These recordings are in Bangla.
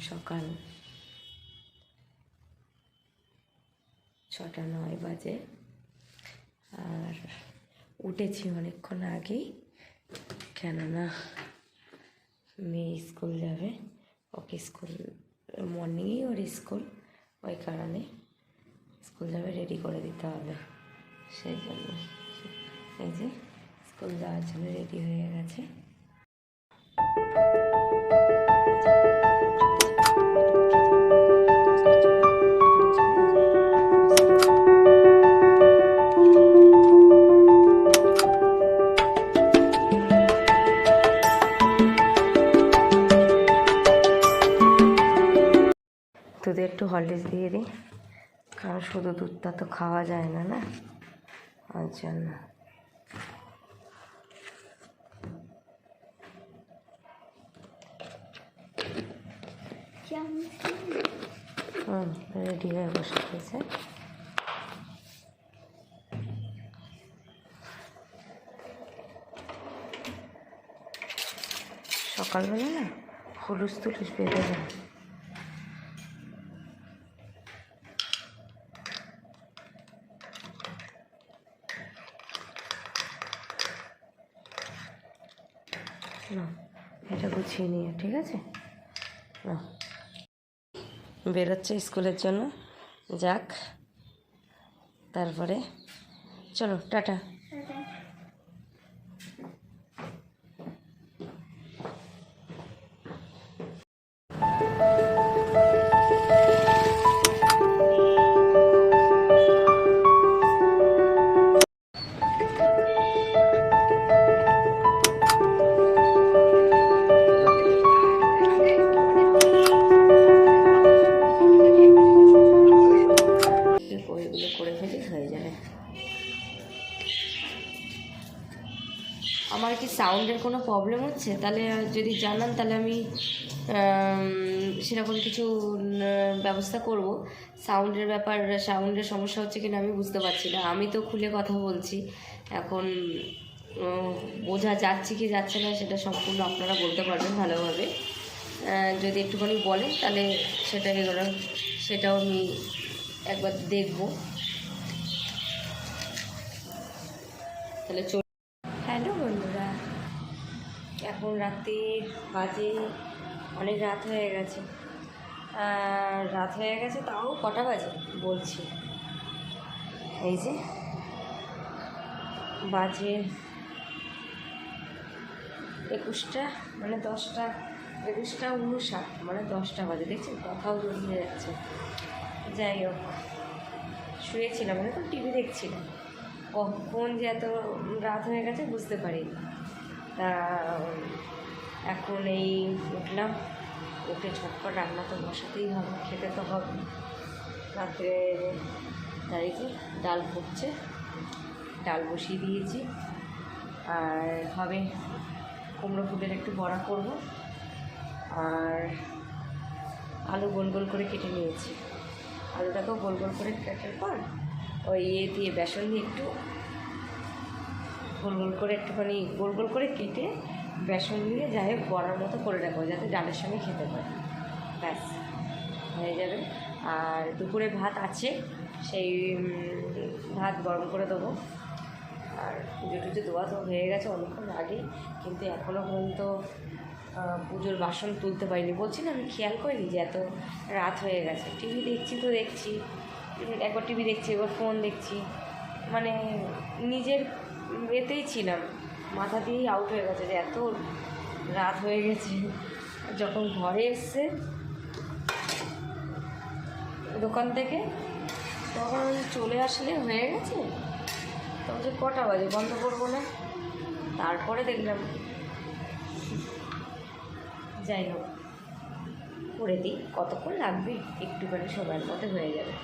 সকাল 6:09 বাজে। আর উঠেছি অনেকক্ষণ আগেই, কেননা মেয়ে স্কুল যাবে। ওকে স্কুল মর্নিংয়েই ওর স্কুল, ওই কারণে স্কুল যাবে, রেডি করে দিতে হবে। সেই জন্য এই যে স্কুল যাওয়ার জন্য রেডি হয়ে গেছে। দুধে একটু হরলিক্স দিয়ে দিই, কারণ শুধু দুধটা তো খাওয়া যায় না, না ওর জন্য। রেডি হয়ে বসে গেছে। সকালবেলা না হুলুস তুলুস বেঁধে যায়। না এটা গুছিয়ে নিয়ে, ঠিক আছে না, বেরোচ্ছে স্কুলের জন্য। যাক, তারপরে চলো টাটা। ওইগুলো করে ফেলি, হয়ে যাবে। আমার কি সাউন্ডের কোনো প্রবলেম হচ্ছে? তাহলে যদি জানান তাহলে আমি সেরকম কিছু ব্যবস্থা করব। সাউন্ডের সমস্যা হচ্ছে কিনা আমি বুঝতে পারছি না। আমি তো খুলে কথা বলছি, এখন বোঝা যাচ্ছে কি যাচ্ছে না সেটা সম্পূর্ণ আপনারা বলতে পারবেন ভালোভাবে। যদি একটুখানি বলেন তাহলে সেটাও আমি একবার দেখব। তাহলে হ্যালো বন্ধুরা, এখন রাত্রি বাজে, অনেক রাত হয়ে গেছে। তাও কটা বাজে বলছি, এই যে বাজে 21টা, মানে 10টা, 21টা 59, মানে 10টা বাজে। দেখছেন কথাও জড়িয়ে যাচ্ছে। যাই হোক, শুয়েছিলাম, মানে তো টিভি দেখছিলাম, কখন যে এত রাত হয়ে গেছে বুঝতে পারিনি। তা এখন এই উঠলাম, উঠে ঝটপট রান্না তো বসাতেই হবে, খেতে তো হবে। রাত্রে দাঁড়িয়েছি, ডাল ফুটছে, ডাল বসিয়ে দিয়েছি। আর হবে কুমড়ো ফুলের একটু বড়া করব, আর আলু গোল গোল করে কেটে নিয়েছি। আলুটাকেও গোল গোল করে কাটার পর ওই দিয়ে বেসন দিয়ে একটু গোল গোল করে একটুখানি গোল গোল করে কেটে বেসন দিয়ে যাই হোক বড়ার মতো করে রাখবো, যাতে ডালের সঙ্গে খেতে পারি। ব্যাস হয়ে যাবে। আর দুপুরে ভাত আছে, সেই ভাত গরম করে দেবো। আর পুজো টুজো দেওয়া তো হয়ে গেছে অনেকক্ষণ আগেই, কিন্তু এখনও পর্যন্ত পুজোর বাসন তুলতে পারিনি। বলছি না, আমি খেয়াল করিনি যে এত রাত হয়ে গেছে। টিভি দেখছি, একবার টিভি দেখছি, একবার ফোন দেখছি, মানে নিজের এতেই ছিলাম, মাথা দিয়েই আউট হয়ে গেছে যে এত রাত হয়ে গেছে। যখন ঘরে এসছে দোকান থেকে, তখন চলে আসলে হয়ে গেছে, তখন যে কটা বাজে বন্ধ করবো না, তারপরে দেখলাম। যাই হোক, করে দিই, কতক্ষণ লাগবে, একটুখানি সময়ের মধ্যে হয়ে যাবে।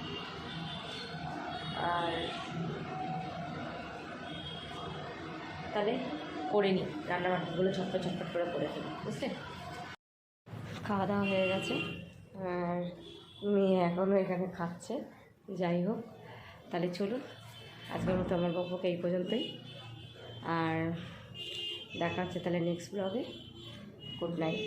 আর তাহলে করে নিই, রান্নাবান্নাগুলো ঝটপট করে করে ফেলি, বুঝলে। খাওয়া দাওয়া হয়ে গেছে, আর মেয়ে এখনও এখানে খাচ্ছে। যাই হোক, তাহলে চলুন, আজকের মতো আমার গল্পকে এই পর্যন্তই। আর দেখা হচ্ছে তাহলে নেক্সট ব্লগে। Good night.